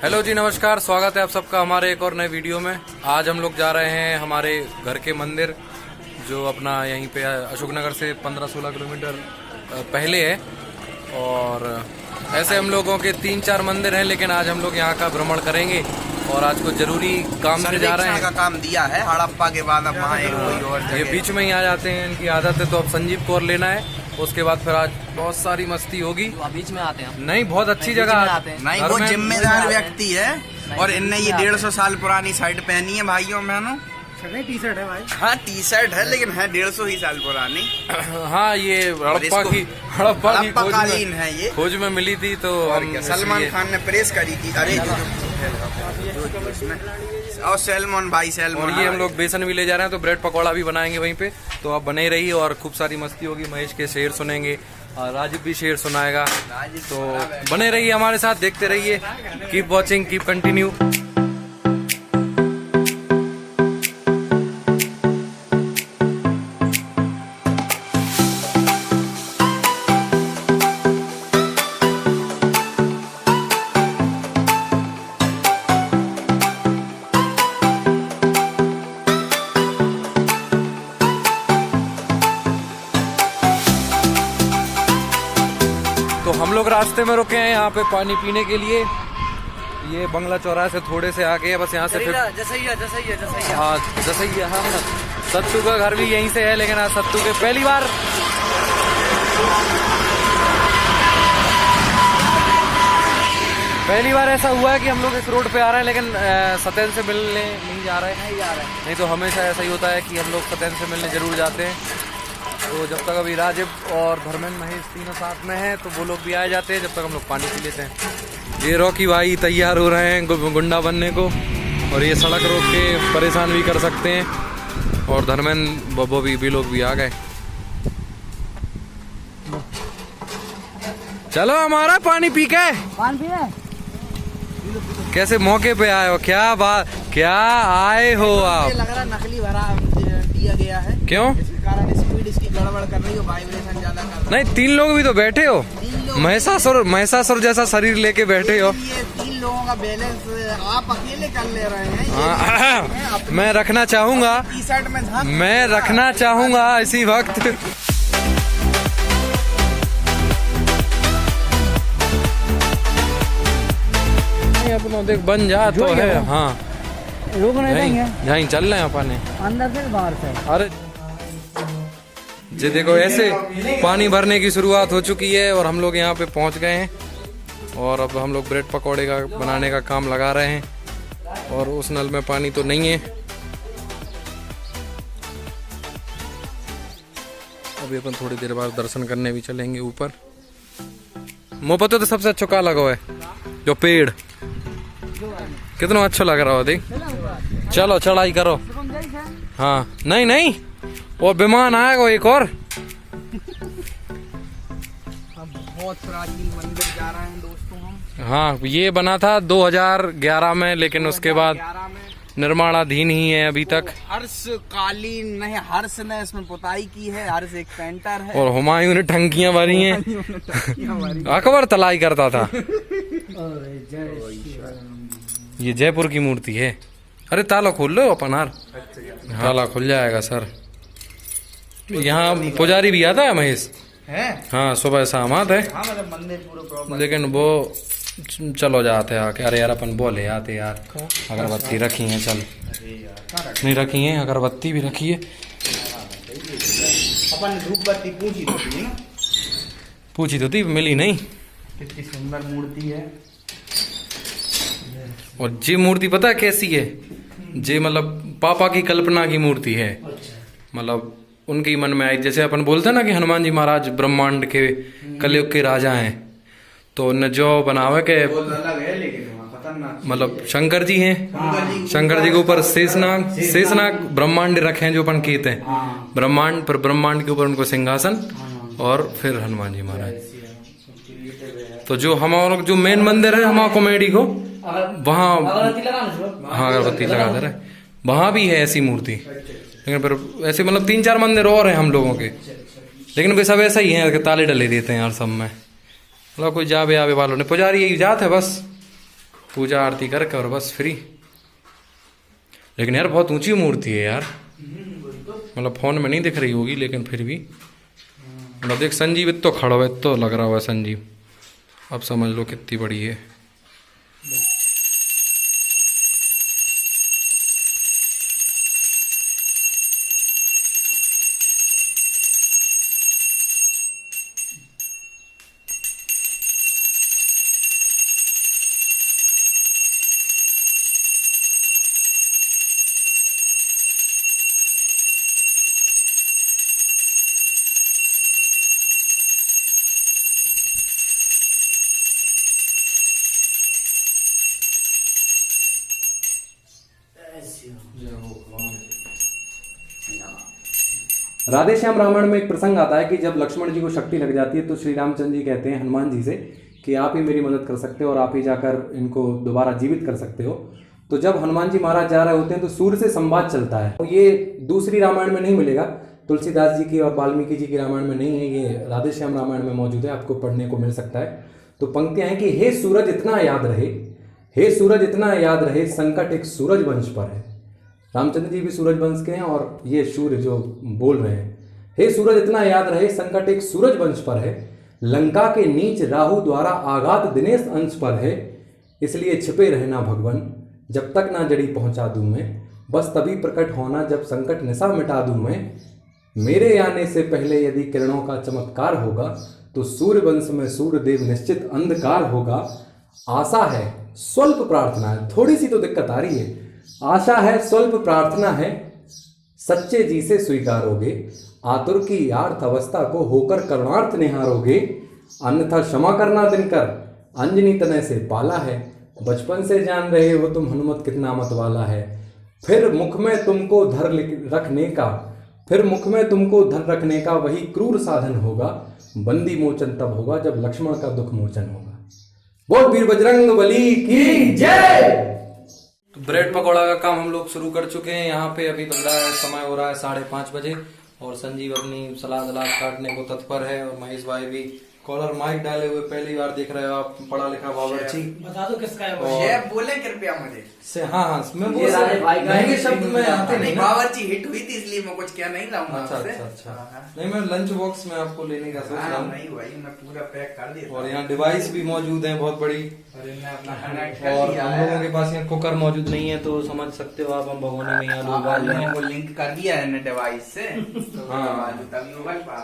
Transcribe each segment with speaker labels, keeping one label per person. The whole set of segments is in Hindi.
Speaker 1: हेलो जी, नमस्कार। स्वागत है आप सबका हमारे एक और नए वीडियो में। आज हम लोग जा रहे हैं हमारे घर के मंदिर, जो अपना यहीं पे अशोकनगर से 15-16 किलोमीटर पहले है। और ऐसे हम लोगों के 3-4 मंदिर हैं, लेकिन आज हम लोग यहाँ का भ्रमण करेंगे और आज को जरूरी काम से जा रहे हैं।
Speaker 2: का काम दिया है हड़प्पा के बाद अब वहाँ एक कोई और
Speaker 1: ये बीच में ही आ जाते हैं, इनकी आदत है। तो अब संजीव कौर लेना है, उसके बाद फिर आज बहुत सारी मस्ती होगी।
Speaker 3: बीच में आते हैं
Speaker 1: नहीं, बहुत अच्छी जगह आते हैं।
Speaker 2: नहीं, वो जिम्मेदार व्यक्ति है। और इनने ये 150 साल पुरानी शर्ट पहनी है भाइयों बहनों।
Speaker 3: टी शर्ट है भाई।
Speaker 2: हाँ, टी शर्ट है, लेकिन है 150 ही साल पुरानी।
Speaker 1: हाँ, ये हड़प्पा की
Speaker 2: कालीन है ये।
Speaker 1: खोज में मिली थी। तो
Speaker 2: सलमान खान ने प्रेस करी थी। अरे और सैल्मन भाई, सैल्मन।
Speaker 1: और ये हम लोग बेसन भी ले जा रहे हैं, तो ब्रेड पकौड़ा भी बनाएंगे वहीं पे। तो आप बने रहिए और खूब सारी मस्ती होगी। महेश के शेर सुनेंगे और राजीव भी शेर सुनाएगा। तो बने रहिए हमारे साथ, देखते रहिए। Keep watching, keep continue. तो हम लोग रास्ते में रुके हैं यहाँ पे पानी पीने के लिए। ये बंगला चौराहे से थोड़े से आगे है, बस यहाँ से फिर
Speaker 3: जसैया।
Speaker 1: हाँ, जसैया। हाँ, सत्तू का घर भी यहीं से है, लेकिन आज सत्तू के पहली बार ऐसा हुआ है कि हम लोग इस रोड पे आ रहे हैं, लेकिन सत्येंद्र से मिलने नहीं जा रहे हैं। नहीं तो हमेशा ऐसा ही होता है कि हम लोग सत्येंद्र से मिलने जरूर जाते हैं। तो जब तक अभी राजीव और धर्मेंद्र, महेश तीनों साथ में हैं, तो वो लोग भी आ जाते हैं, जब तक हम लोग पानी पी लेते हैं। ये रॉकी भाई तैयार हो रहे हैं गुंडा बनने को, और ये सड़क रोक के परेशान भी कर सकते हैं। और धर्मेंद्र, बब्बो भी लोग भी आ गए। चलो, हमारा पानी पी के कैसे मौके पे आए हो? क्या बात, क्या आए हो आप?
Speaker 2: लग रहा नकली भरा दिया गया है।
Speaker 1: क्यों?
Speaker 2: कारण स्पीड इसकी गड़बड़ कर रही हो, वाइब्रेशन ज्यादा कर रहा है।
Speaker 1: नहीं, 3 लोग भी तो बैठे हो। महिषासुर जैसा शरीर लेके बैठे हो।
Speaker 2: ये 3 लोगों का बैलेंस आप अकेले कर ले रहे हैं।
Speaker 1: मैं रखना चाहूंगा,
Speaker 2: टी शर्ट में
Speaker 1: मैं रखना चाहूंगा इसी वक्त। अपना देख बन जा तो है। हाँ,
Speaker 3: लोग नहीं देंगे
Speaker 1: यहीं चल रहे हैं अपने,
Speaker 3: अंदर से बाहर से।
Speaker 1: अरे जी देखो, ऐसे पानी भरने की शुरुआत हो चुकी है और हम लोग यहाँ पे पहुँच गए हैं। और अब हम लोग ब्रेड पकौड़े का बनाने का काम लगा रहे हैं। और उस नल में पानी तो नहीं है। अभी अपन थोड़ी देर बाद दर्शन करने भी चलेंगे ऊपर। मोहब्बत तो सबसे अच्छा का लगा हुआ है, जो पेड़ कितना अच्छा लग रहा हो। देख, चलो चढ़ाई करो। हाँ, नहीं, वो विमान आएगा एक और।
Speaker 2: बहुत प्राचीन मंदिर जा रहे हैं दोस्तों हम।
Speaker 1: हाँ, ये बना था 2011 में, लेकिन उसके बाद निर्माणाधीन ही है अभी तक।
Speaker 2: हर्ष कालीन नहीं, हर्ष ने इसमें पुताई की है। हर्ष एक पेंटर है।
Speaker 1: और हुमायूं ने टंकियां भरी हैं। अकबर तलाई करता था। ये जयपुर की मूर्ति है। अरे ताला खोल लो अपन यार। ताला खुल जाएगा सर। यहाँ पुजारी भी आता है महेश
Speaker 2: है।
Speaker 1: हाँ, सुबह शाम आता है।
Speaker 2: हाँ, मतलब मंदिर पूरा प्रॉपर।
Speaker 1: लेकिन वो चलो जाते हैं आके। अरे यार, अपन बोले आते यार। अगरबत्ती रखी है, चल नहीं रखी है, अगरबत्ती भी रखी है।
Speaker 2: अपन धूप बत्ती पूछी थी ना,
Speaker 1: पूछी तो थी, मिली नहीं।
Speaker 2: कितनी सुंदर मूर्ति है।
Speaker 1: और ये मूर्ति पता है कैसी है? ये मतलब पापा की कल्पना की मूर्ति है। मतलब उनके मन में आई। जैसे अपन बोलते हैं ना कि हनुमान जी महाराज ब्रह्मांड के कलयुग के राजा हैं, तो उन्हें जो बनावे के
Speaker 2: अलग है, लेकिन खतरनाक
Speaker 1: मतलब शंकर जी हैं। शंकर जी के ऊपर शेषनाग ब्रह्मांड रखे हैं, जो अपन कहते हैं ब्रह्मांड पर। ब्रह्मांड के ऊपर उनको सिंहासन, और फिर हनुमान जी महाराज। तो जो हमारा जो मेन मंदिर है हमारा कॉमेडी को, वहाँ हाँ अगरबत्ती लगा दे रहे, वहाँ भी है ऐसी मूर्ति। लेकिन फिर ऐसे मतलब 3-4 मंदिर और हैं हम लोगों के, लेकिन वे सब ऐसा ही है कि ताले डले देते हैं यार सब में। मतलब कोई जावे आवे वालों ने, पुजारी यही जात है बस। पूजा आरती करके और बस फ्री। लेकिन यार बहुत ऊंची मूर्ति है यार, मतलब फोन में नहीं दिख रही होगी लेकिन फिर भी मतलब देख संजीव इतो खड़ा हुआ, इतो लग रहा हुआ संजीव, अब समझ लो कितनी बड़ी है। राधे श्याम रामायण में एक प्रसंग आता है कि जब लक्ष्मण जी को शक्ति लग जाती है तो श्री रामचंद्र जी कहते हैं हनुमान जी से कि आप ही मेरी मदद कर सकते हो और आप ही जाकर इनको दोबारा जीवित कर सकते हो। तो जब हनुमान जी महाराज जा रहे होते हैं तो सूर्य से संवाद चलता है। तो ये दूसरी रामायण में नहीं मिलेगा, तुलसीदास जी की और वाल्मीकि जी की रामायण में नहीं है, ये राधे श्याम रामायण में मौजूद है, आपको पढ़ने को मिल सकता है। तो पंक्तियां हैं कि हे सूरज इतना याद रहे, हे सूरज इतना याद रहे, संकट एक सूरज वंश पर है। रामचंद्र जी भी सूरज वंश के हैं और ये सूर्य जो बोल रहे हैं, हे सूरज इतना याद रहे, संकट एक सूरज वंश पर है, लंका के नीच राहु द्वारा आघात दिनेश अंश पर है, इसलिए छिपे रहना भगवान जब तक ना जड़ी पहुंचा दूं मैं, बस तभी प्रकट होना जब संकट निशा मिटा दूं मैं, मेरे आने से पहले यदि किरणों का चमत्कार होगा तो सूर्य वंश में सूर्य देव निश्चित अंधकार होगा। आशा है स्वल्प प्रार्थना है, थोड़ी सी तो दिक्कत आ रही है, आशा है स्वल्प प्रार्थना है, सच्चे जी से स्वीकारोगे, आतुर की आर्थ अवस्था को होकर करुणार्थ निहारोगे, अन्यथा क्षमा करना दिनकर अंजनी तनय से पाला है, बचपन से जान रहे हो तुम हनुमत कितना मत वाला है, फिर मुख में तुमको धर रखने का, फिर मुख में तुमको धर रखने का वही क्रूर साधन होगा, बंदी मोचन तब होगा जब लक्ष्मण का दुख मोचन होगा। बोल वीर बजरंग बली की जय। तो ब्रेड पकौड़ा का काम हम लोग शुरू कर चुके हैं यहाँ पे, अभी बन रहा है, समय हो रहा है 5:30 बजे और संजीव अपनी सलाद वलाद काटने को तत्पर है और महेश भाई भी कॉलर माइक डाले हुए पहली बार देख रहे हो आप, पढ़ा लिखा बावर्ची।
Speaker 3: बता दो किसका है वो।
Speaker 2: शेफ बोले कृपया मुझे
Speaker 1: से हाँ मैं बोल
Speaker 3: भाई का
Speaker 1: महंगे शब्द में आते नहीं ना।
Speaker 2: बावर्ची हिट हुई थी इसलिए मैं कुछ क्या नहीं लाऊंगा।
Speaker 1: अच्छा नहीं, मैं लंच बॉक्स में आपको लेने का सोच रहा हूँ।
Speaker 2: नहीं भाई मैं पूरा पैक कर दिया
Speaker 1: और यहाँ डिवाइस भी मौजूद है बहुत बड़ी, और हम लोगों के पास यहाँ कुकर मौजूद नहीं है, तो समझ सकते हो आप हम भगोने में आलू उबाल रहे हैं।
Speaker 2: वो लिंक कर दिया है डिवाइस से।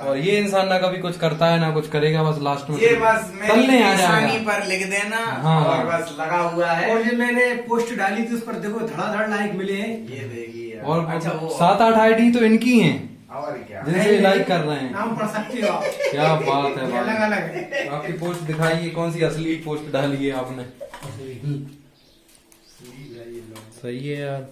Speaker 1: और ये इंसान ना कभी कुछ करता है ना कुछ करेगा, बस लास्ट में
Speaker 2: ये बस
Speaker 1: तलने आ
Speaker 2: निशानी
Speaker 1: जाएगा
Speaker 2: पर लिख देना।
Speaker 1: हाँ।
Speaker 2: और बस लगा हुआ है।
Speaker 3: और ये मैंने पोस्ट डाली थी उस पर देखो धड़ाधड़ लाइक मिले हैं।
Speaker 2: ये देखिए
Speaker 1: और
Speaker 2: अच्छा वो
Speaker 1: 7-8 आईडी तो इनकी हैं
Speaker 2: और क्या
Speaker 1: जिनसे लाइक कर रहे हैं।
Speaker 3: नाम पढ़ सकते हो आप।
Speaker 1: क्या बात है
Speaker 3: अलग
Speaker 1: भाई,
Speaker 3: अलग है।
Speaker 1: आपकी पोस्ट दिखाइए, कौन सी असली पोस्ट डाली है आपने। सही है यार।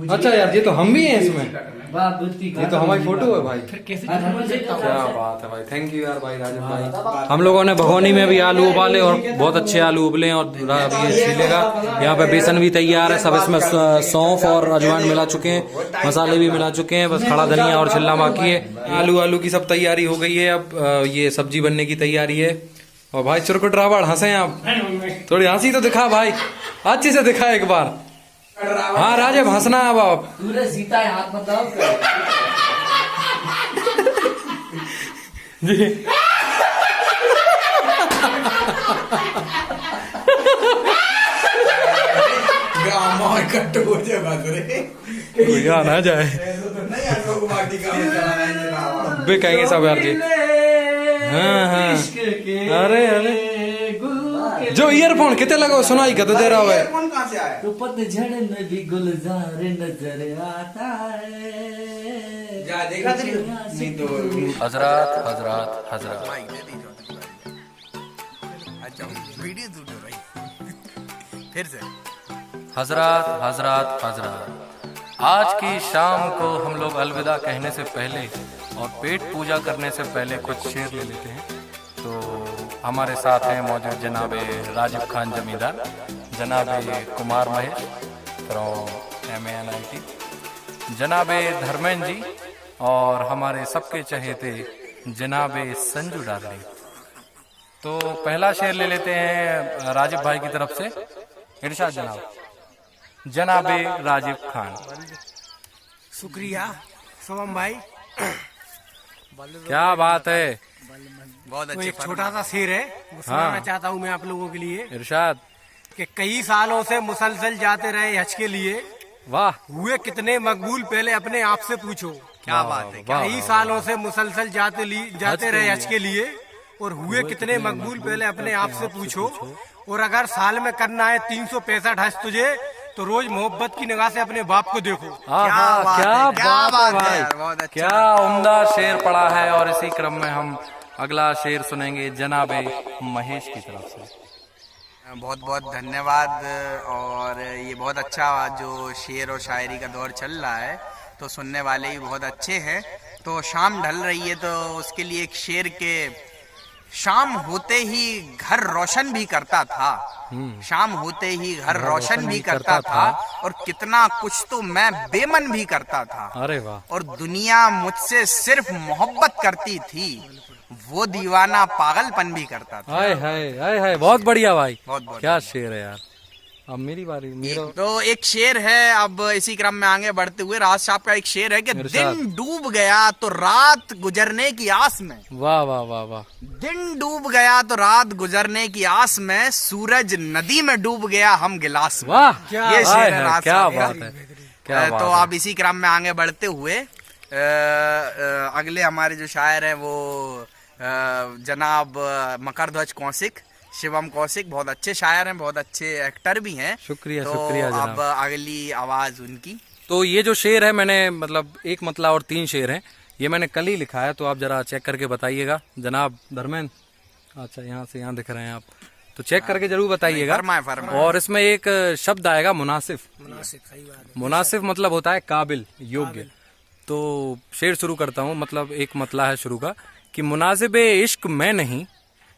Speaker 1: अच्छा यार ये तो हम भी हैं इसमें, ये तो हमारी फोटो है भाई। क्या बात है भाई, थैंक यू यार भाई राजन भाई। हम लोगों ने भगोनी में भी आलू उबाले और बहुत अच्छे आलू उबले और अभी ये छीलेगा। यहाँ पे बेसन भी तैयार है, सब इसमें सौंफ और अजवाइन मिला चुके हैं, मसाले भी मिला चुके हैं, बस खड़ा धनिया और छिलना बाकी है। आलू की सब तैयारी हो गई है, अब ये सब्जी बनने की तैयारी है। और भाई चुरकुट रावड़ हंसे आप, थोड़ी हंसी तो दिखा भाई, अच्छे से दिखा एक बार। हाँ राजेब हंसना अब आप।
Speaker 3: पूरे सीता है हाथ मतलब
Speaker 1: जी
Speaker 2: कट हो जाए बात रे,
Speaker 1: कोई आ ना जाए
Speaker 2: नहीं हम लोग पार्टी का चलाना है
Speaker 1: बे कहेंगे सब यार जी। हाँ हाँ अरे अरे जो ईयरफोन कितने लगा सुनाई कत दे रहा है।
Speaker 2: कौन कहाँ से आया?
Speaker 3: तो पतझड़ में भी गुलजार नजर आता है।
Speaker 2: जा देखा तेरी नहीं तो
Speaker 1: हजरत हजरत हजरत
Speaker 2: माइक दे दीजिए। अच्छा वीडियो दूर भाई फिर से
Speaker 1: हजरत हजरत हजरत। आज की शाम को हम लोग अलविदा कहने से पहले और पेट पूजा करने से पहले कुछ शेर ले लेते हैं। तो हमारे साथ हैं मौजूद जनाब राजीव खान जमींदार, जनाब कुमार महेश फ्रॉम MANIT, जनाब धर्मेंद्र जी और हमारे सबके चहेते जनाब संजू डार्लिंग। तो पहला शेर ले लेते हैं राजीव भाई की तरफ से। इरशाद जनाब, जनाबे राजीव खान।
Speaker 4: शुक्रिया सोमम भाई।
Speaker 1: क्या बात है,
Speaker 2: बहुत
Speaker 4: तो
Speaker 2: अच्छे
Speaker 4: एक छोटा सा शेर है वो सुनाना चाहता हूँ मैं आप लोगों के लिए
Speaker 1: इरशाद।
Speaker 4: कि कई सालों से मुसलसल जाते रहे हज के लिए,
Speaker 1: वाह
Speaker 4: हुए कितने मकबूल पहले अपने आप से पूछो।
Speaker 2: क्या बात है।
Speaker 1: वाह,
Speaker 4: कई सालों से मुसलसल जाते रहे हज के लिए, और हुए कितने मकबूल पहले अपने आप से पूछो। और अगर साल में करना है 365 हज तुझे, तो रोज मोहब्बत की निगाह से अपने बाप को देखो।
Speaker 1: आहा,
Speaker 2: बात
Speaker 1: क्या
Speaker 2: है, क्या
Speaker 1: बात है
Speaker 2: बात है
Speaker 1: भाई,
Speaker 2: यार, बहुत अच्छा।
Speaker 1: क्या उम्दा शेर पड़ा है। और इसी क्रम में हम अगला शेर सुनेंगे जनाबे महेश की तरफ से।
Speaker 2: बहुत बहुत धन्यवाद। और ये बहुत अच्छा जो शेर और शायरी का दौर चल रहा है, तो सुनने वाले भी बहुत अच्छे हैं। तो शाम ढल रही है, तो उसके लिए एक शेर के शाम होते ही घर रोशन भी करता था, शाम होते ही घर रोशन भी करता था, और कितना कुछ तो मैं बेमन भी करता था।
Speaker 1: अरे वाह,
Speaker 2: और दुनिया मुझसे सिर्फ मोहब्बत करती थी, वो दीवाना पागलपन भी करता था।
Speaker 1: हाय हाय हाय हाय, बहुत बढ़िया भाई,
Speaker 2: बहुत बहुत
Speaker 1: क्या शेर है यार। अब मेरी बारी, मेरा
Speaker 2: तो एक शेर है, अब इसी क्रम में आगे बढ़ते हुए राज साहब का एक शेर है कि
Speaker 1: इरशाद।
Speaker 2: दिन डूब गया तो रात गुजरने की आस में,
Speaker 1: वाह वाह वाह वाह,
Speaker 2: दिन डूब गया तो रात गुजरने की आस में, सूरज नदी में डूब गया हम गिलास में।
Speaker 1: वाह,
Speaker 2: ये शेर
Speaker 1: हाय
Speaker 2: है
Speaker 1: हाय,
Speaker 2: राज
Speaker 1: क्या
Speaker 2: साहब का।
Speaker 1: बात है, क्या बात
Speaker 2: तो
Speaker 1: है।
Speaker 2: अब इसी क्रम में आगे बढ़ते हुए अगले हमारे जो शायर हैं वो जनाब मकरध्वज कौशिक, शिवम कौशिक, बहुत अच्छे शायर हैं, बहुत अच्छे एक्टर भी हैं।
Speaker 1: शुक्रिया,
Speaker 2: तो
Speaker 1: शुक्रिया जनाब।
Speaker 2: अब अगली आवाज उनकी।
Speaker 1: तो ये जो शेर है, मैंने मतलब एक मतला और 3 शेर हैं, ये मैंने कल ही लिखा है, तो आप जरा चेक करके बताइएगा जनाब धर्मेंद्र। अच्छा, यहाँ से यहाँ दिख रहे हैं आप, तो चेक करके जरूर बताइएगा।
Speaker 2: फरमाए।
Speaker 1: और इसमें एक शब्द आएगा मुनासिफ। मुनासिफ मतलब होता है काबिल, योग्य। तो शेर शुरू करता हूँ, मतलब एक मतला है शुरू का कि मुनासिबे इश्क मैं नहीं,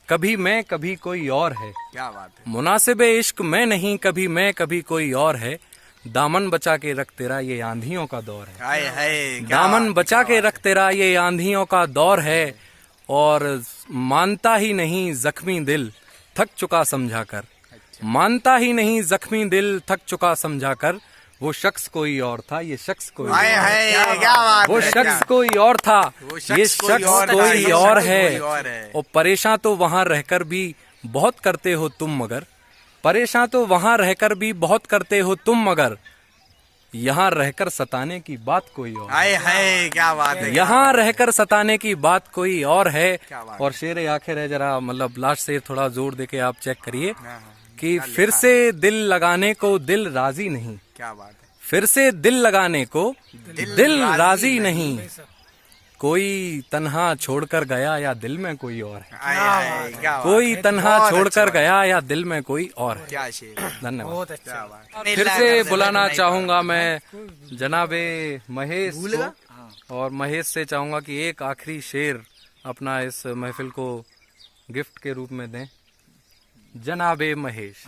Speaker 1: कभी मैं कभी कोई और है।
Speaker 2: क्या बात है।
Speaker 1: मुनासिबे इश्क मैं नहीं, कभी मैं कभी कोई और है, दामन बचा के रख तेरा ये आंधियों का दौर है।
Speaker 2: हाय हाय, क्या
Speaker 1: दामन
Speaker 2: बात,
Speaker 1: बचा के रख तेरा ये आंधियों का दौर है, और मानता ही नहीं जख्मी दिल थक चुका समझा कर, मानता ही नहीं जख्मी दिल थक चुका समझा कर, वो शख्स कोई और था, ये शख्स कोई
Speaker 2: हाय
Speaker 1: और
Speaker 2: हाय, क्या बात
Speaker 1: वो
Speaker 2: है,
Speaker 1: शख्स
Speaker 2: क्या?
Speaker 1: कोई और था,
Speaker 2: वो
Speaker 1: ये
Speaker 2: शख्स कोई
Speaker 1: शख्स
Speaker 2: और था,
Speaker 1: कोई
Speaker 2: ये
Speaker 1: और
Speaker 2: शख्स
Speaker 1: है।
Speaker 2: कोई और है।
Speaker 1: और परेशान तो वहां रहकर भी बहुत करते हो तुम मगर, परेशान तो वहां रहकर भी बहुत करते हो तुम मगर, यहाँ रहकर सताने की बात कोई और,
Speaker 2: हाय हाय, क्या बात है।
Speaker 1: यहाँ रहकर सताने की बात कोई और है।
Speaker 2: क्या बात
Speaker 1: और शेर आखिर है, जरा मतलब लास्ट से थोड़ा जोर देके आप चेक करिए
Speaker 2: हाँ,
Speaker 1: कि फिर से दिल लगाने को दिल राजी नहीं,
Speaker 2: क्या बात है।
Speaker 1: फिर से दिल लगाने को दिल राजी नहीं, कोई तन्हा छोड़कर गया या दिल में कोई और है,
Speaker 2: हाय हाय, क्या बात
Speaker 1: कोई
Speaker 2: है।
Speaker 1: तन्हा
Speaker 2: बहुत
Speaker 1: छोड़कर
Speaker 2: अच्छा।
Speaker 1: गया या दिल में कोई और है।
Speaker 2: क्या शेर है।
Speaker 1: धन्यवाद।
Speaker 4: बहुत अच्छा।
Speaker 2: क्या बात।
Speaker 1: फिर से बुलाना चाहूंगा मैं जनाबे महेश को, और महेश से चाहूंगा कि एक आखिरी शेर अपना इस महफिल को गिफ्ट के रूप में दें। जनाबे महेश।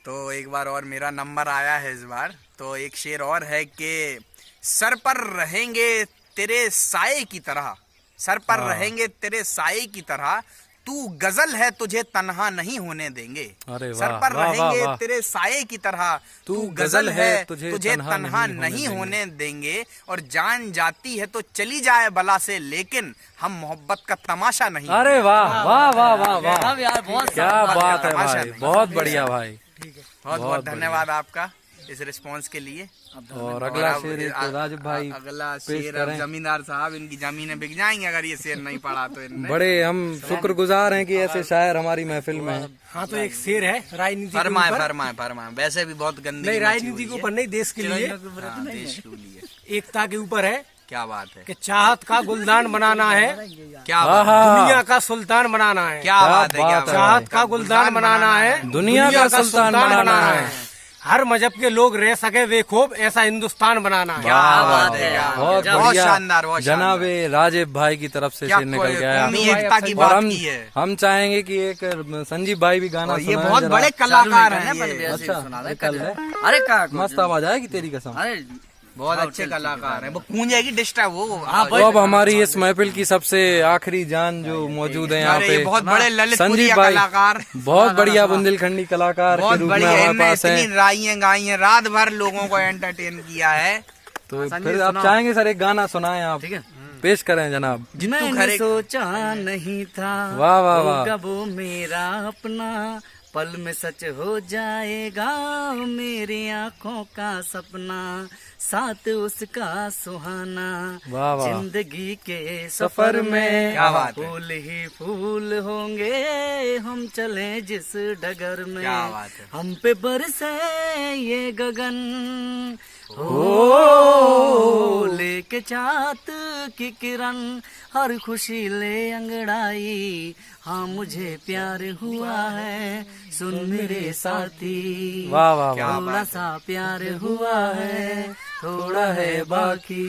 Speaker 2: तो एक बार और मेरा नंबर आया है इस बार, तो एक शेर और है कि सर पर रहेंगे तेरे साए की तरह, सर पर रहेंगे तेरे साए की तरह, तू गजल है तुझे तन्हा नहीं होने देंगे।
Speaker 1: अरे वाह,
Speaker 2: सर पर
Speaker 1: वाह, वाह,
Speaker 2: रहेंगे
Speaker 1: वाह।
Speaker 2: तेरे साए की तरह,
Speaker 1: तू
Speaker 2: तू गजल है तुझे
Speaker 1: तन्हा
Speaker 2: तन्हा
Speaker 1: नहीं
Speaker 2: नहीं
Speaker 1: होने
Speaker 2: होने देंगे। और जान जाती है तो चली जाए बला से, लेकिन हम मोहब्बत का तमाशा नहीं।
Speaker 1: अरे वाह वाह वाह वाह वाह,
Speaker 3: यार बहुत
Speaker 1: क्या बात है
Speaker 2: तमाशा
Speaker 1: भाई,
Speaker 2: नहीं।
Speaker 1: बहुत बढ़िया भाई।
Speaker 2: बहुत बहुत धन्यवाद आपका इस रिस्पांस के लिए।
Speaker 1: और अगला
Speaker 2: अब
Speaker 1: शेर एक राजीव भाई
Speaker 2: अगला
Speaker 1: पेश
Speaker 2: शेर अब
Speaker 1: करें।
Speaker 2: जमींदार साहब, इनकी जमीनें बिक जाएंगी अगर ये शेर नहीं पढ़ा तो इनने।
Speaker 1: बड़े हम शुक्रगुजार हैं कि ऐसे शायर हमारी महफिल में हैं।
Speaker 4: हाँ, तो एक शेर है राजनीति के
Speaker 2: फरमाए
Speaker 4: ऊपर।
Speaker 2: फरमाए फरमाए। वैसे भी बहुत गंदी
Speaker 4: नहीं, राजनीति के ऊपर नहीं, देश के लिए,
Speaker 2: देश के लिए।
Speaker 4: एकता के ऊपर है
Speaker 2: क्या बात है।
Speaker 4: कि चाहत का गुलदान बनाना है,
Speaker 2: क्या बात है।
Speaker 1: आहा,
Speaker 4: दुनिया का सुल्तान बनाना है।
Speaker 2: क्या बात है। क्या बात है।
Speaker 4: चाहत का गुलदान बनाना है,
Speaker 1: दुनिया का सुल्तान बनाना है।
Speaker 4: हर मजहब के लोग रह सके वे खूब, ऐसा हिंदुस्तान बनाना है।
Speaker 2: क्या बात है। क्या
Speaker 1: बहुत
Speaker 2: बहुत
Speaker 1: बढ़िया।
Speaker 2: शानदार, बहुत शानदार।
Speaker 1: जनाबे राजीव भाई की तरफ से
Speaker 2: क्या
Speaker 1: शेर निकल गया
Speaker 2: कौमी एकता की
Speaker 1: और
Speaker 2: बात
Speaker 1: हम
Speaker 2: की है।
Speaker 1: हम चाहेंगे कि एक संजीव भाई भी गाना
Speaker 2: और ये
Speaker 1: सुनाएं
Speaker 2: बहुत
Speaker 1: जरा।
Speaker 2: बड़े कलाकार हैं ये।
Speaker 1: अच्छा, कल है
Speaker 3: अरे का
Speaker 1: मस्त आवाज आएगी तेरी कसम।
Speaker 3: अरे
Speaker 2: बहुत अच्छे कलाकार हैं। वो गूंजेगी डिस्टर्ब वो।
Speaker 1: तो अब हमारी इस महफिल की सबसे आखिरी जान जो मौजूद है यहाँ
Speaker 2: अरे,
Speaker 1: पे,
Speaker 2: बहुत बड़े ललितपुरी
Speaker 1: संजीव भाई,
Speaker 2: कलाकार,
Speaker 1: बहुत बढ़िया बुंदेलखंडी कलाकार के
Speaker 2: बहुत
Speaker 1: रूप में
Speaker 2: बढ़िया।
Speaker 1: हमारे
Speaker 2: इनने
Speaker 1: पास
Speaker 2: इतनी
Speaker 1: है।
Speaker 2: राइयां गाई हैं, रात भर लोगों को एंटरटेन किया है।
Speaker 1: तो फिर आप चाहेंगे सर एक गाना सुनाएं आप, ठीक है, पेश करें जनाब।
Speaker 3: मैंने सोचा नहीं था
Speaker 1: वाह वाह वाह।
Speaker 3: होगा वो मेरा अपना, पल में सच हो जाएगा मेरी आंखों का सपना, साथ उसका सुहाना।
Speaker 1: वाह वाह।
Speaker 3: जिंदगी के सफर में
Speaker 2: क्या बात है।
Speaker 3: फूल ही फूल होंगे हम चले जिस डगर में,
Speaker 2: क्या बात है।
Speaker 3: हम पे बरसे ये गगन हो लेके चाँद की किरण, हर खुशी ले अंगड़ाई, हाँ मुझे प्यार हुआ है सुन मेरे साथी।
Speaker 1: वाह वाह वाह।
Speaker 3: थोड़ा सा प्यार हुआ है थोड़ा है बाकी।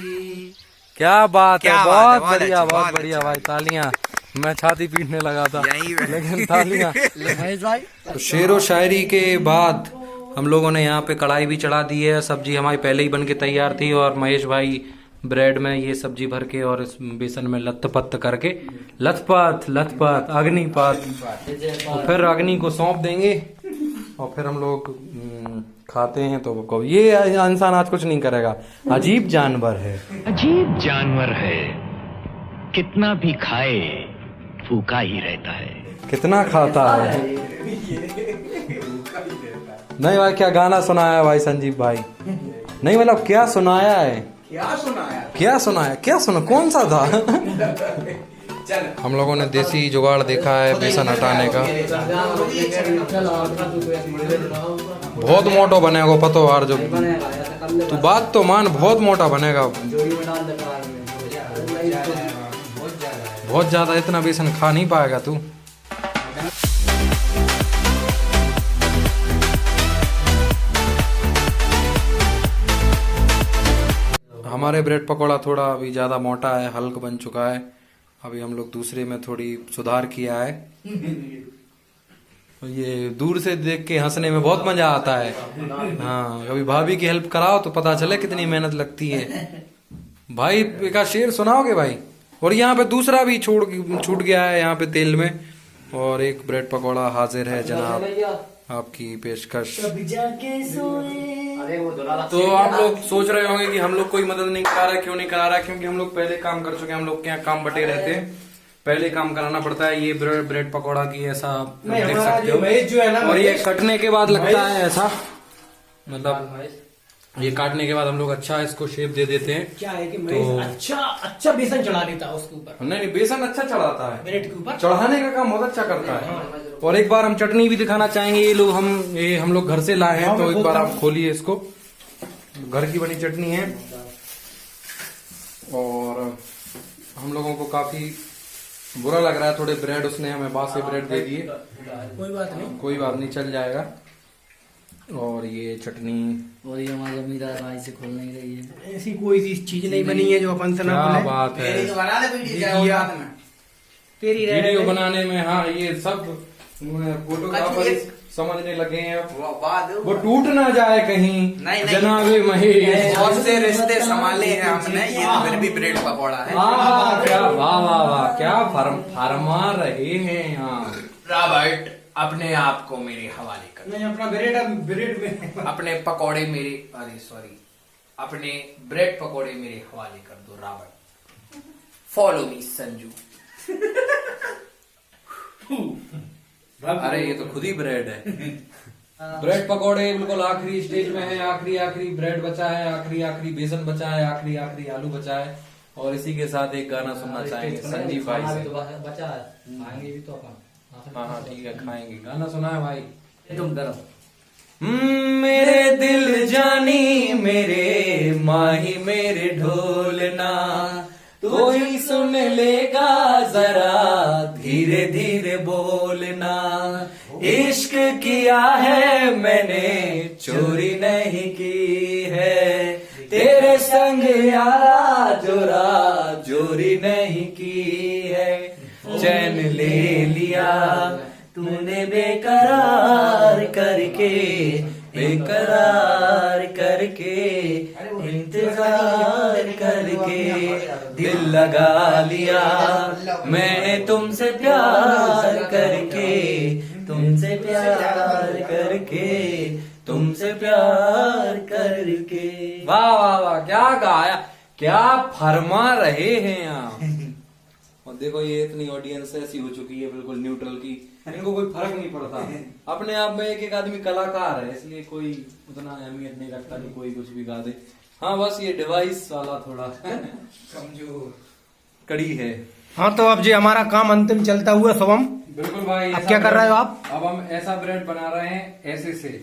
Speaker 1: क्या बात है,
Speaker 2: क्या बात
Speaker 1: बहुत
Speaker 2: है, बहुत
Speaker 1: बढ़िया,
Speaker 2: अच्छा,
Speaker 1: बहुत
Speaker 2: बहुत
Speaker 1: बढ़िया
Speaker 2: अच्छा।
Speaker 1: भाई, तालियां। मैं छाती पीटने लगा था
Speaker 2: यही
Speaker 1: लेकिन तालियां। तो शेर व शायरी के बाद हम लोगों ने यहाँ पे कढ़ाई भी चढ़ा दी है। सब्जी हमारी पहले ही बन के तैयार थी और महेश भाई ब्रेड में ये सब्जी भर के और इस बेसन में लथपथ करके, लथपथ अग्निपथ, और फिर अग्नि को सौंप देंगे और फिर हम लोग खाते हैं। तो ये इंसान आज कुछ नहीं करेगा, अजीब जानवर है।
Speaker 5: अजीब जानवर है, कितना भी खाए भूखा ही रहता है।
Speaker 1: कितना खाता है। नहीं भाई, क्या गाना सुनाया भाई संजीव भाई? नहीं मतलब क्या सुनाया है, क्या सुना, कौन सा था? हम लोगों ने देसी जुगाड़ देखा है बेसन हटाने का। बहुत मोटा बनेगा पतोहार जो, तू बात तो मान, बहुत मोटा बनेगा, बहुत ज्यादा। इतना बेसन खा नहीं पाएगा तू। हमारे ब्रेड पकौड़ा थोड़ा अभी ज्यादा मोटा है, हल्क बन चुका है। अभी हम लोग दूसरे में थोड़ी सुधार किया है। ये दूर से देख के हंसने में बहुत मजा आता है। हाँ, कभी भाभी की हेल्प कराओ तो पता चले कितनी मेहनत लगती है। भाई एक शेर सुनाओगे भाई? और यहाँ पे दूसरा भी छूट गया है यहाँ पे तेल में। और एक ब्रेड पकौड़ा हाजिर है जनाब, आपकी पेशकश। तो आप लोग सोच रहे होंगे कि हम लोग कोई मदद नहीं करा रहा, क्यों नहीं करा रहा? क्योंकि हम लोग पहले काम कर चुके हैं, हम लोग के यहाँ काम बटे रहते हैं, पहले काम कराना पड़ता है। ये ब्रेड पकौड़ा की ऐसा देख सकते हो, और ये कटने के बाद लगता है ऐसा, मतलब ये काटने के बाद हम लोग अच्छा इसको शेप दे देते हैं।
Speaker 4: क्या है कि मैं अच्छा बेसन चढ़ा देता उसके ऊपर।
Speaker 1: नहीं, बेसन अच्छा चढ़ाता है,
Speaker 4: ब्रेड के ऊपर
Speaker 1: चढ़ाने का काम बहुत अच्छा करता है। और एक बार हम चटनी भी दिखाना चाहेंगे। ये हम लोग घर से लाए हैं, तो एक बार आप खोलिए इसको। घर की बनी चटनी है और हम लोगों को काफी बुरा लग रहा है, थोड़े ब्रेड उसने हमें बासी ब्रेड दे दिए।
Speaker 4: कोई बात नहीं,
Speaker 1: चल जाएगा। और ये चटनी,
Speaker 3: और ये हमारी जमींदार भाई से खोल नहीं रही है,
Speaker 4: ऐसी कोई चीज नहीं बनी है जो अपन से ना
Speaker 1: क्या
Speaker 4: बोले।
Speaker 1: बात है।
Speaker 4: तेरी
Speaker 1: वीडियो बनाने में, हाँ, ये सब फोटोग्राफर समझने लगे हैं वो टूट ना जाए कहीं।
Speaker 2: नहीं।
Speaker 1: जनाबे महेश,
Speaker 2: बहुत से रिश्ते संभाले हैं हमने, ये तो फिर भी ब्रेड पकौड़ा है।
Speaker 1: क्या वाह वाह वाह, क्या फरमा रहे हैं यहाँ।
Speaker 2: रॉबर्ट, अपने आप को मेरे हवाले कर।
Speaker 4: नहीं, अपना ब्रेड में
Speaker 2: अपने पकौड़े मेरे, अरे सॉरी, अपने ब्रेड पकौड़े मेरे हवाले कर दो रॉबर्ट। Follow me Sanju.
Speaker 1: अरे ये तो खुद ही ब्रेड है। ब्रेड पकौड़े बिल्कुल आखिरी स्टेज में है, आखिरी ब्रेड बचा है, आखिरी बेसन बचा है, आखिरी आलू बचा है। और इसी के साथ एक गाना सुनना चाहेंगे संजीव भाई से।
Speaker 3: बचा है, खाएंगे भी तो अपन।
Speaker 1: हाँ ठीक है, खाएंगे। गाना सुना है भाई,
Speaker 3: तुम करो।
Speaker 1: मेरे दिल जानी मेरे माही मेरे ढोलना, कोई सुन लेगा जरा धीरे धीरे बोलना। इश्क किया है मैंने चोरी नहीं की है, तेरे संग यारा जोरा जोरी नहीं की है। चैन ले लिया तूने बेकरार करके, बेकरार करके इंतजार
Speaker 3: इंतजार करके दिल लगा लिया मैंने तुमसे प्यार करके, तुमसे प्यार करके, तुमसे प्यार करके।
Speaker 1: वाह वाह वाह, क्या गाया, क्या फरमा रहे हैं आप। और देखो ये इतनी ऑडियंस ऐसी हो चुकी है बिल्कुल न्यूट्रल की, इनको कोई फर्क नहीं पड़ता। अपने आप में एक एक आदमी कलाकार है, इसलिए कोई उतना अहमियत नहीं रखता कि कोई कुछ भी गा दे। हाँ बस ये डिवाइस वाला थोड़ा कमजोर कड़ी है।
Speaker 4: हाँ तो अब जी हमारा काम अंतिम चलता हुआ शुभम,
Speaker 1: बिल्कुल भाई।
Speaker 4: अब क्या कर रहे हो आप?
Speaker 1: अब हम ऐसा ब्रेड बना रहे हैं ऐसे से,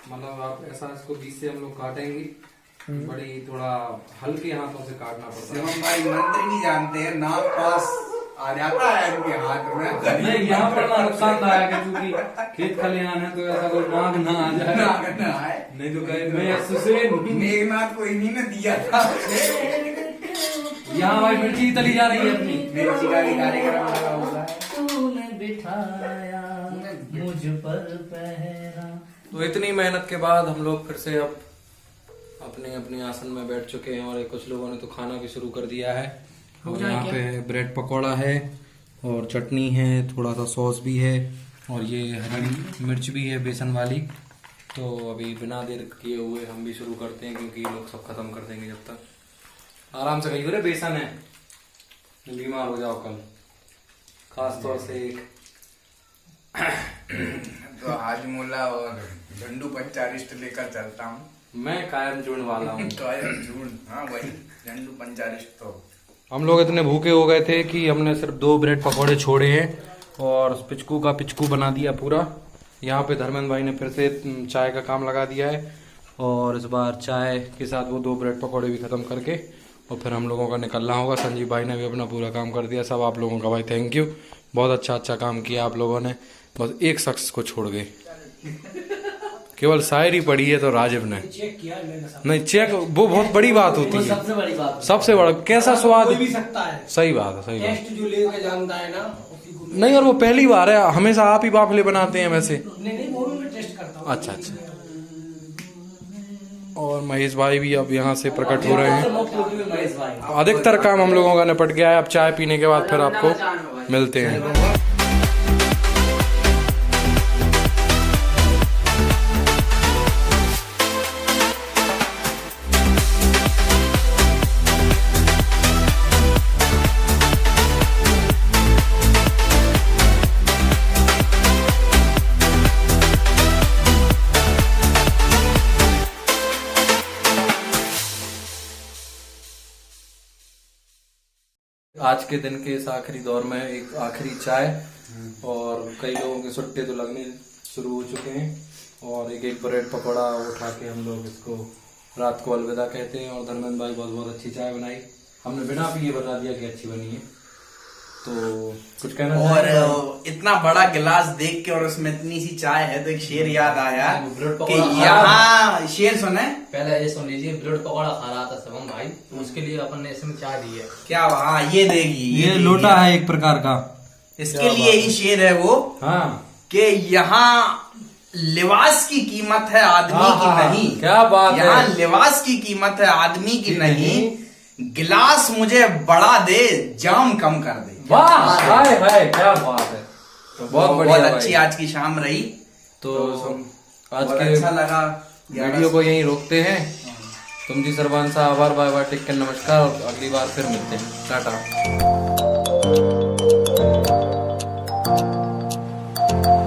Speaker 1: मतलब आप ऐसा इसको बीच से हम लोग काटेंगे, बड़ी थोड़ा हल्के हाथों से काटना पड़ता है।
Speaker 2: शिवम भाई मंत्र नहीं जानते हैं, नाक पास आ जाता है इनके हाथ में।
Speaker 1: नहीं यहाँ पर ना नुकसानदायक है, क्योंकि खेत खलिहान है तो ऐसा कोई नाग ना आ जाए।
Speaker 2: नाक ना आए।
Speaker 1: नहीं तो कहे मैं सुसे
Speaker 2: मेघनाथ को इन्हीं ने दिया था।
Speaker 1: यहाँ भाई मिर्ची तली जा रही है अपनी।
Speaker 2: मिर्ची का भी कार्यक्रम लगा हुआ है।
Speaker 3: तूने बिठाया मुझ पर पहरा।
Speaker 1: तो इतनी मेहनत के बाद हम लोग फिर से अब अपने अपने आसन में बैठ चुके हैं, और कुछ लोगों ने तो खाना भी शुरू कर दिया है। और यहाँ पे ब्रेड पकौड़ा है और चटनी है, थोड़ा सा सॉस भी है, और ये हरी मिर्च भी है बेसन वाली। तो अभी बिना देर किए हुए हम भी शुरू करते हैं, क्योंकि ये लोग सब खत्म कर देंगे जब तक। आराम से कहिए, बेसन है, बीमार हो जाओ कल, खास तौर से एक
Speaker 2: तो हाजमोला और झंडू पंचारिष्ट लेकर चलता हूँ।
Speaker 1: मैं कायम जुड़ने वाला हूँ।
Speaker 2: हाँ वही झंडू पंचारिष्ट। तो
Speaker 1: हम लोग इतने भूखे हो गए थे कि हमने सिर्फ 2 ब्रेड पकौड़े छोड़े हैं और पिचकू का पिचकू बना दिया पूरा। यहाँ पे धर्मेंद्र भाई ने फिर से चाय का काम लगा दिया है, और इस बार चाय के साथ वो 2 ब्रेड पकौड़े भी खत्म करके और फिर हम लोगों का निकलना होगा। संजीव भाई ने भी अपना पूरा काम कर दिया। सब आप लोगों का भाई थैंक यू, बहुत अच्छा काम किया आप लोगों ने। बस एक शख्स को छोड़ गए, केवल शायरी पढ़ी है तो राजीव ने नहीं चेक, वो बहुत बड़ी बात होती है,
Speaker 3: सबसे बड़ी बात,
Speaker 1: सबसे बड़ा कैसा स्वाद
Speaker 4: भी सकता है।
Speaker 1: सही बात है, सही बात।
Speaker 4: टेस्ट जो लेके जानता है ना उसी को।
Speaker 1: नहीं, और वो पहली बार है, हमेशा आप ही बाफले बनाते हैं वैसे।
Speaker 4: नहीं वो भी मैं टेस्ट करता हूँ।
Speaker 1: अच्छा अच्छा। और महेश भाई भी अब यहाँ से प्रकट हो रहे हैं।
Speaker 3: महेश भाई,
Speaker 1: अधिकतर काम हम लोगों का निपट गया है। अब चाय पीने के बाद फिर आपको मिलते हैं। आज के दिन के इस आखिरी दौर में एक आखिरी चाय, और कई लोगों के सुट्टे तो लगने शुरू हो चुके हैं, और एक एक ब्रेड पकौड़ा उठा के हम लोग इसको रात को अलविदा कहते हैं। और धर्मेंद्र भाई बहुत बहुत अच्छी चाय बनाई, हमने बिना पिए बता दिया कि अच्छी बनी है। तो कुछ कहना
Speaker 2: और इतना बड़ा गिलास देख के और उसमें इतनी सी चाय है तो एक शेर याद आया कि यहाँ शेर सुने।
Speaker 6: पहले ये सुन लीजिए, ब्रेड पकौड़ा खा रहा था शिवम भाई, तो उसके लिए अपन ने इसमें चाय दी है।
Speaker 2: क्या? हाँ ये देगी,
Speaker 1: ये लोटा है एक प्रकार का,
Speaker 2: इसके लिए ही शेर है वो।
Speaker 1: हाँ
Speaker 2: कि यहाँ लिबास की कीमत है आदमी की नहीं।
Speaker 1: क्या बात है,
Speaker 2: यहाँ लिबास की कीमत है आदमी की नहीं। गिलास मुझे बड़ा दे, जाम कम कर दे।
Speaker 1: वाह हाय हाय, क्या बात है। तो
Speaker 2: बहुत अच्छी आज की शाम रही।
Speaker 1: तो आज
Speaker 2: बहुत
Speaker 1: के
Speaker 2: अच्छा लगा।
Speaker 1: वीडियो को यहीं रोकते हैं। तुम जी सर्वांसा आभार, बाय बाय, टेक केयर, नमस्कार, और अगली बार फिर मिलते हैं, टाटा।